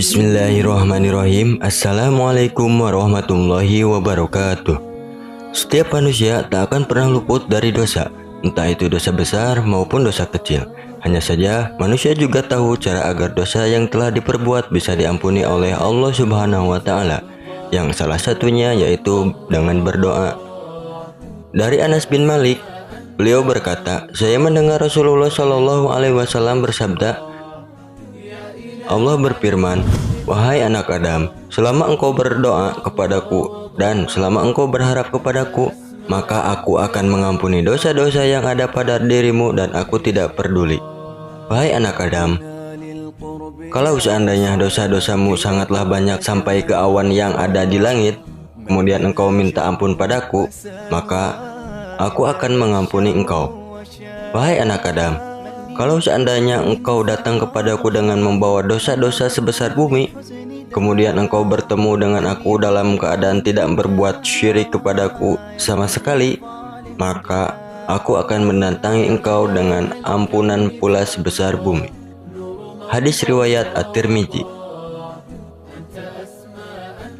Bismillahirrahmanirrahim. Assalamualaikum warahmatullahi wabarakatuh. Setiap manusia tak akan pernah luput dari dosa, entah itu dosa besar maupun dosa kecil. Hanya saja manusia juga tahu cara agar dosa yang telah diperbuat bisa diampuni oleh Allah Subhanahu wa taala. Yang salah satunya yaitu dengan berdoa. Dari Anas bin Malik, beliau berkata, saya mendengar Rasulullah Shallallahu alaihi wasallam bersabda, Allah berfirman, wahai anak Adam, selama engkau berdoa kepadaku dan selama engkau berharap kepadaku, maka aku akan mengampuni dosa-dosa yang ada pada dirimu dan aku tidak peduli. Wahai anak Adam, kalau seandainya dosa-dosamu sangatlah banyak sampai ke awan yang ada di langit, kemudian engkau minta ampun padaku, maka aku akan mengampuni engkau. Wahai anak Adam, kalau seandainya engkau datang kepadaku dengan membawa dosa-dosa sebesar bumi, kemudian engkau bertemu dengan aku dalam keadaan tidak berbuat syirik kepadaku sama sekali, maka aku akan mendatangi engkau dengan ampunan pula sebesar bumi. Hadis riwayat At-Tirmidzi.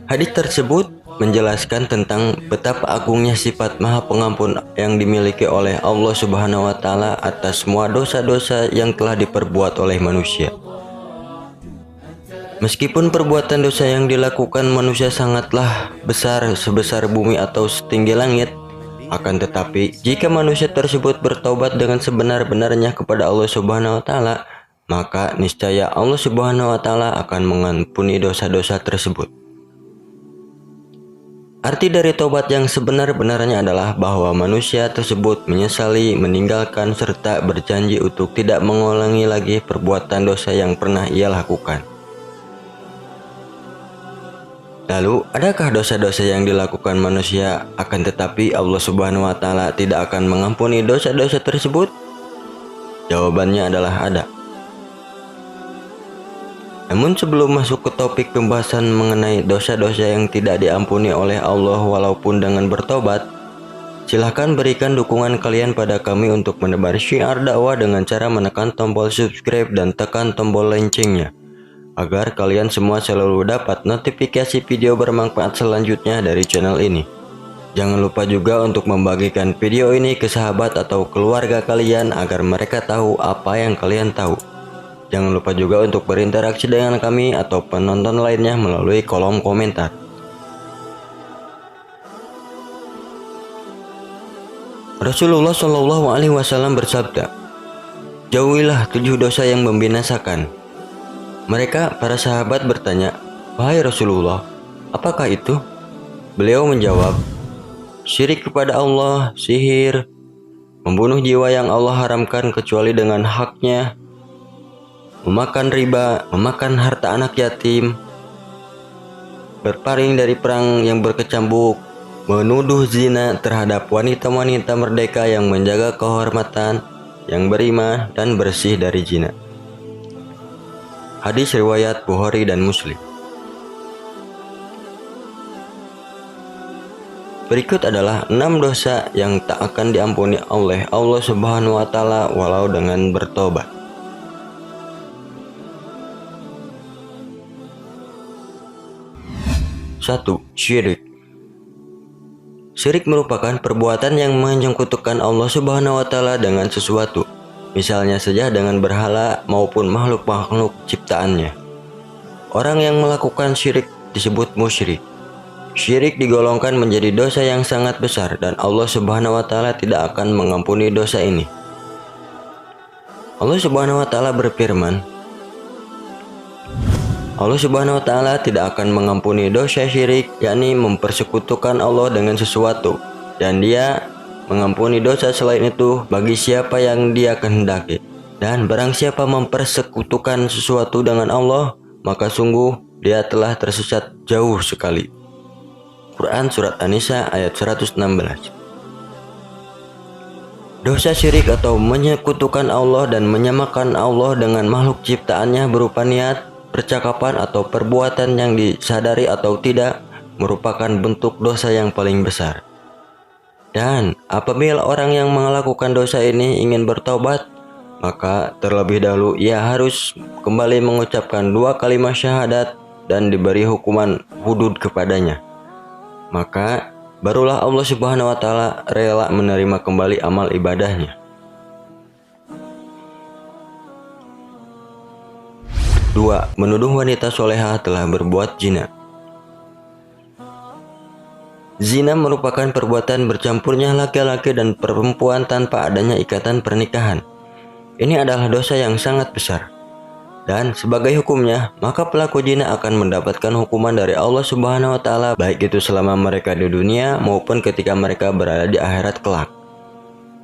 Hadis tersebut menjelaskan tentang betapa agungnya sifat Maha Pengampun yang dimiliki oleh Allah Subhanahu wa taala atas semua dosa-dosa yang telah diperbuat oleh manusia. Meskipun perbuatan dosa yang dilakukan manusia sangatlah besar sebesar bumi atau setinggi langit, akan tetapi jika manusia tersebut bertaubat dengan sebenar-benarnya kepada Allah Subhanahu wa taala, maka niscaya Allah Subhanahu wa taala akan mengampuni dosa-dosa tersebut. Arti dari taubat yang sebenar-benarnya adalah bahwa manusia tersebut menyesali, meninggalkan, serta berjanji untuk tidak mengulangi lagi perbuatan dosa yang pernah ia lakukan. Lalu, adakah dosa-dosa yang dilakukan manusia akan tetapi Allah Subhanahu wa taala tidak akan mengampuni dosa-dosa tersebut? Jawabannya adalah ada. Namun sebelum masuk ke topik pembahasan mengenai dosa-dosa yang tidak diampuni oleh Allah walaupun dengan bertobat, silahkan berikan dukungan kalian pada kami untuk menebar syiar dakwah dengan cara menekan tombol subscribe dan tekan tombol loncengnya, agar kalian semua selalu dapat notifikasi video bermanfaat selanjutnya dari channel ini. Jangan lupa juga untuk membagikan video ini ke sahabat atau keluarga kalian agar mereka tahu apa yang kalian tahu. Jangan lupa juga untuk berinteraksi dengan kami atau penonton lainnya melalui kolom komentar. Rasulullah Shallallahu alaihi wasallam bersabda, jauhilah 7 dosa yang membinasakan. Mereka, para sahabat bertanya, wahai Rasulullah, apakah itu? Beliau menjawab, syirik kepada Allah, sihir, membunuh jiwa yang Allah haramkan kecuali dengan haknya, memakan riba, memakan harta anak yatim, berpaling dari perang yang berkecambuk, menuduh zina terhadap wanita-wanita merdeka yang menjaga kehormatan, yang beriman dan bersih dari zina. Hadis riwayat Bukhari dan Muslim. Berikut adalah 6 dosa yang tak akan diampuni oleh Allah Subhanahu wa taala walau dengan bertobat. 1. Syirik. Syirik merupakan perbuatan yang menyekutukan Allah Subhanahu wa taala dengan sesuatu, misalnya saja dengan berhala maupun makhluk-makhluk ciptaannya. Orang yang melakukan syirik disebut musyrik. Syirik digolongkan menjadi dosa yang sangat besar dan Allah Subhanahu wa taala tidak akan mengampuni dosa ini. Allah Subhanahu wa taala berfirman, Allah Subhanahu wa taala tidak akan mengampuni dosa syirik, yakni mempersekutukan Allah dengan sesuatu, dan Dia mengampuni dosa selain itu bagi siapa yang Dia kehendaki. Dan barang siapa mempersekutukan sesuatu dengan Allah, maka sungguh dia telah tersesat jauh sekali. Quran Surat An-Nisa ayat 116. Dosa syirik atau menyekutukan Allah dan menyamakan Allah dengan makhluk ciptaannya berupa niat, percakapan atau perbuatan yang disadari atau tidak merupakan bentuk dosa yang paling besar. Dan apabila orang yang melakukan dosa ini ingin bertobat, maka terlebih dahulu ia harus kembali mengucapkan 2 kalimat syahadat dan diberi hukuman hudud kepadanya. Maka barulah Allah Subhanahu wa taala rela menerima kembali amal ibadahnya. 2. Menuduh wanita solehah telah berbuat zina. Zina merupakan perbuatan bercampurnya laki-laki dan perempuan tanpa adanya ikatan pernikahan. Ini adalah dosa yang sangat besar. Dan sebagai hukumnya, maka pelaku zina akan mendapatkan hukuman dari Allah Subhanahu wa taala, baik itu selama mereka di dunia maupun ketika mereka berada di akhirat kelak.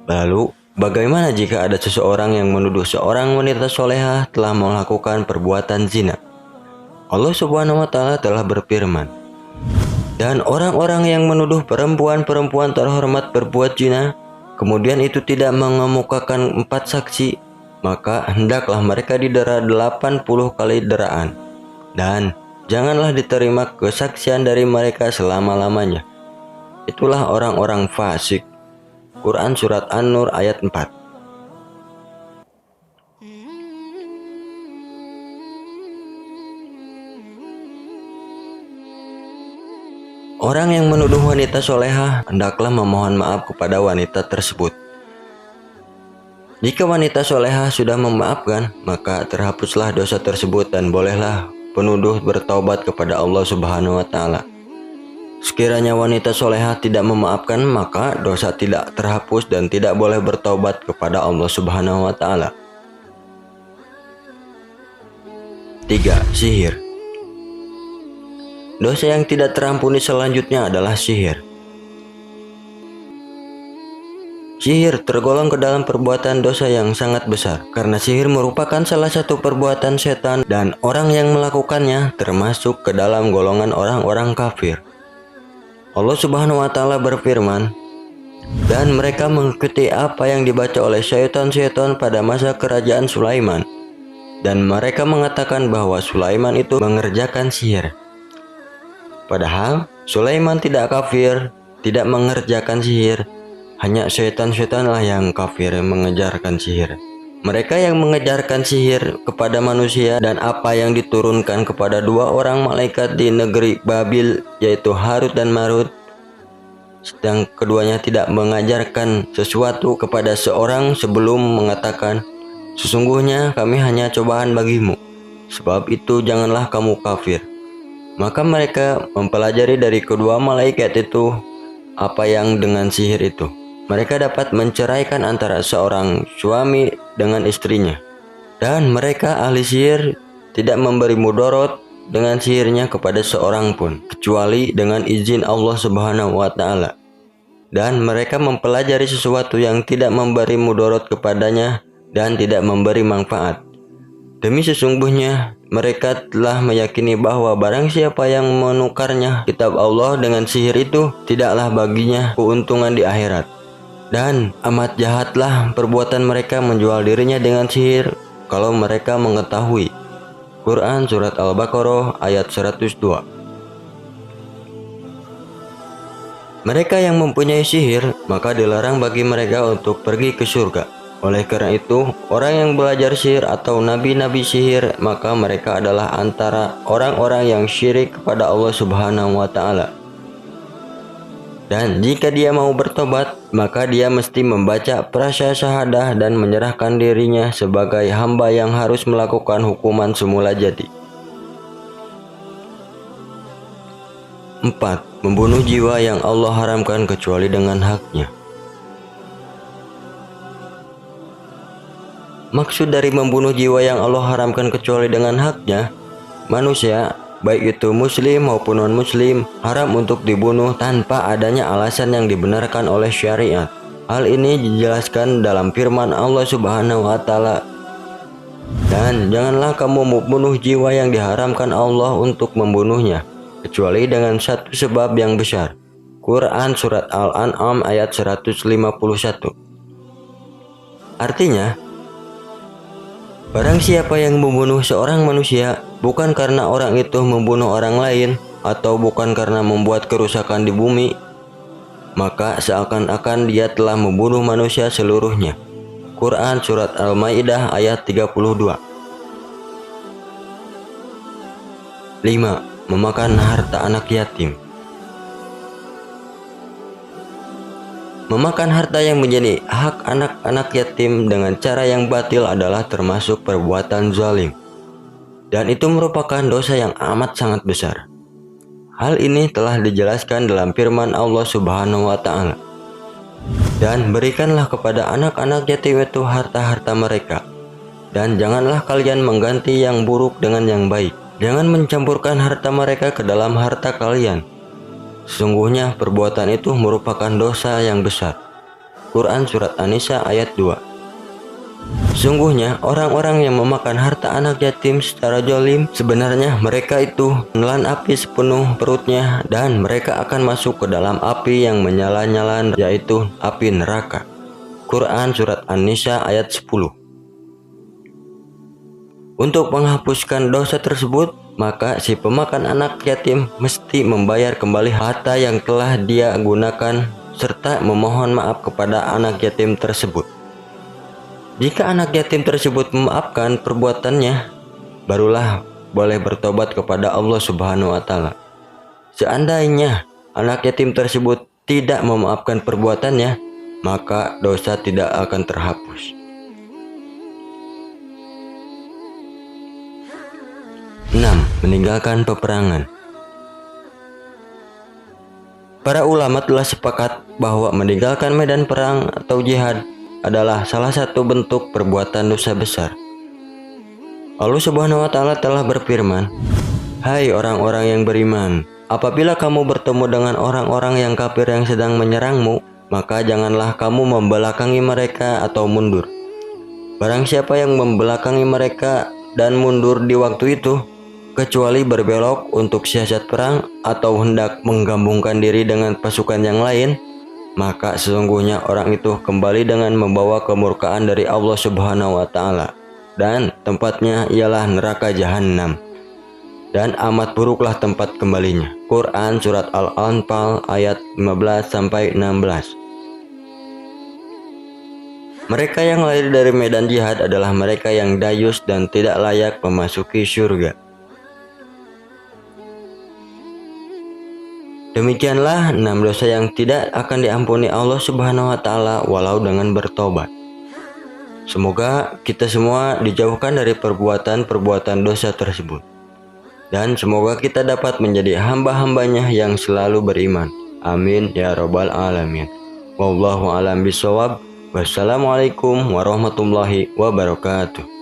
Lalu, bagaimana jika ada seseorang yang menuduh seorang wanita solehah telah melakukan perbuatan zina? Allah Subhanahu wa taala telah berfirman, "Dan orang-orang yang menuduh perempuan-perempuan terhormat berbuat zina, kemudian itu tidak mengemukakan 4 saksi, maka hendaklah mereka didera 80 kali deraan. Dan janganlah diterima kesaksian dari mereka selama-lamanya. Itulah orang-orang fasik." Quran Surat An-Nur ayat 4. Orang yang menuduh wanita solehah hendaklah memohon maaf kepada wanita tersebut. Jika wanita solehah sudah memaafkan, maka terhapuslah dosa tersebut dan bolehlah penuduh bertaubat kepada Allah Subhanahu wa taala. Sekiranya wanita solehah tidak memaafkan, maka dosa tidak terhapus dan tidak boleh bertaubat kepada Allah Subhanahu wa taala. 3. Sihir. Dosa yang tidak terampuni selanjutnya adalah sihir. Sihir tergolong ke dalam perbuatan dosa yang sangat besar, karena sihir merupakan salah satu perbuatan setan dan orang yang melakukannya termasuk ke dalam golongan orang-orang kafir. Allah Subhanahu wa taala berfirman, "Dan mereka mengikuti apa yang dibaca oleh syaitan-syaitan pada masa kerajaan Sulaiman. Dan mereka mengatakan bahwa Sulaiman itu mengerjakan sihir. Padahal Sulaiman tidak kafir, tidak mengerjakan sihir. Hanya syaitan-syaitanlah yang kafir mengejarkan sihir. Mereka yang mengejarkan sihir kepada manusia dan apa yang diturunkan kepada 2 orang malaikat di negeri Babil, yaitu Harut dan Marut, sedang keduanya tidak mengajarkan sesuatu kepada seorang sebelum mengatakan, 'Sesungguhnya kami hanya cobaan bagimu, sebab itu janganlah kamu kafir.' Maka mereka mempelajari dari kedua malaikat itu apa yang dengan sihir itu. Mereka dapat menceraikan antara seorang suami dengan istrinya. Dan mereka ahli sihir tidak memberi mudarat dengan sihirnya kepada seorang pun, kecuali dengan izin Allah Subhanahu wa taala. Dan mereka mempelajari sesuatu yang tidak memberi mudarat kepadanya dan tidak memberi manfaat. Demi sesungguhnya mereka telah meyakini bahwa barang siapa yang menukarnya kitab Allah dengan sihir itu, tidaklah baginya keuntungan di akhirat. Dan amat jahatlah perbuatan mereka menjual dirinya dengan sihir kalau mereka mengetahui. Quran Surat Al-Baqarah ayat 102. Mereka yang mempunyai sihir, maka dilarang bagi mereka untuk pergi ke surga. Oleh karena itu, orang yang belajar sihir atau nabi-nabi sihir, maka mereka adalah antara orang-orang yang syirik kepada Allah Subhanahu wa taala. Dan jika dia mau bertobat, maka dia mesti membaca prasyahadah dan menyerahkan dirinya sebagai hamba yang harus melakukan hukuman semula jadi. 4. Membunuh jiwa yang Allah haramkan kecuali dengan haknya. Maksud dari membunuh jiwa yang Allah haramkan kecuali dengan haknya, manusia, baik itu muslim maupun non-muslim, haram untuk dibunuh tanpa adanya alasan yang dibenarkan oleh syariat. Hal ini dijelaskan dalam firman Allah Subhanahu wa taala, "Dan janganlah kamu membunuh jiwa yang diharamkan Allah untuk membunuhnya, kecuali dengan satu sebab yang besar." Quran Surat Al-An'am ayat 151. Artinya, barang siapa yang membunuh seorang manusia bukan karena orang itu membunuh orang lain atau bukan karena membuat kerusakan di bumi, maka seakan-akan dia telah membunuh manusia seluruhnya. Quran Surat Al-Maidah ayat 32. 5. Memakan harta anak yatim. Memakan harta yang menjadi hak anak-anak yatim dengan cara yang batil adalah termasuk perbuatan zalim, dan itu merupakan dosa yang amat sangat besar. Hal ini telah dijelaskan dalam firman Allah Subhanahu wa Ta'ala. Dan berikanlah kepada anak-anak yatim itu harta-harta mereka, dan janganlah kalian mengganti yang buruk dengan yang baik. Jangan mencampurkan harta mereka ke dalam harta kalian. Sesungguhnya perbuatan itu merupakan dosa yang besar. Quran Surat An-Nisa ayat 2. Sungguhnya orang-orang yang memakan harta anak yatim secara zalim, sebenarnya mereka itu menelan api sepenuh perutnya, dan mereka akan masuk ke dalam api yang menyala-nyala, yaitu api neraka. Quran Surat An-Nisa ayat 10. Untuk menghapuskan dosa tersebut, maka si pemakan anak yatim mesti membayar kembali harta yang telah dia gunakan serta memohon maaf kepada anak yatim tersebut. Jika anak yatim tersebut memaafkan perbuatannya, barulah boleh bertobat kepada Allah Subhanahu wa Ta'ala. Seandainya anak yatim tersebut tidak memaafkan perbuatannya, maka dosa tidak akan terhapus. 6. Meninggalkan peperangan. Para ulama telah sepakat bahwa meninggalkan medan perang atau jihad adalah salah satu bentuk perbuatan dosa besar. Allah Subhanahu wa Ta'ala telah berfirman, "Hai orang-orang yang beriman, apabila kamu bertemu dengan orang-orang yang kafir yang sedang menyerangmu, maka janganlah kamu membelakangi mereka atau mundur. Barang siapa yang membelakangi mereka dan mundur di waktu itu, kecuali berbelok untuk siasat perang atau hendak menggabungkan diri dengan pasukan yang lain, maka sesungguhnya orang itu kembali dengan membawa kemurkaan dari Allah Subhanahu wa Ta'ala, dan tempatnya ialah neraka Jahannam, dan amat buruklah tempat kembalinya." Quran Surat Al-Anfal ayat 15-16. Mereka yang lari dari medan jihad adalah mereka yang dayus dan tidak layak memasuki surga. Demikianlah 6 dosa yang tidak akan diampuni Allah Subhanahu wa Ta'ala walau dengan bertobat. Semoga kita semua dijauhkan dari perbuatan-perbuatan dosa tersebut, dan semoga kita dapat menjadi hamba-hambanya yang selalu beriman. Amin ya robbal alamin. Wallahu a'lam bishawab. Wassalamualaikum warahmatullahi wabarakatuh.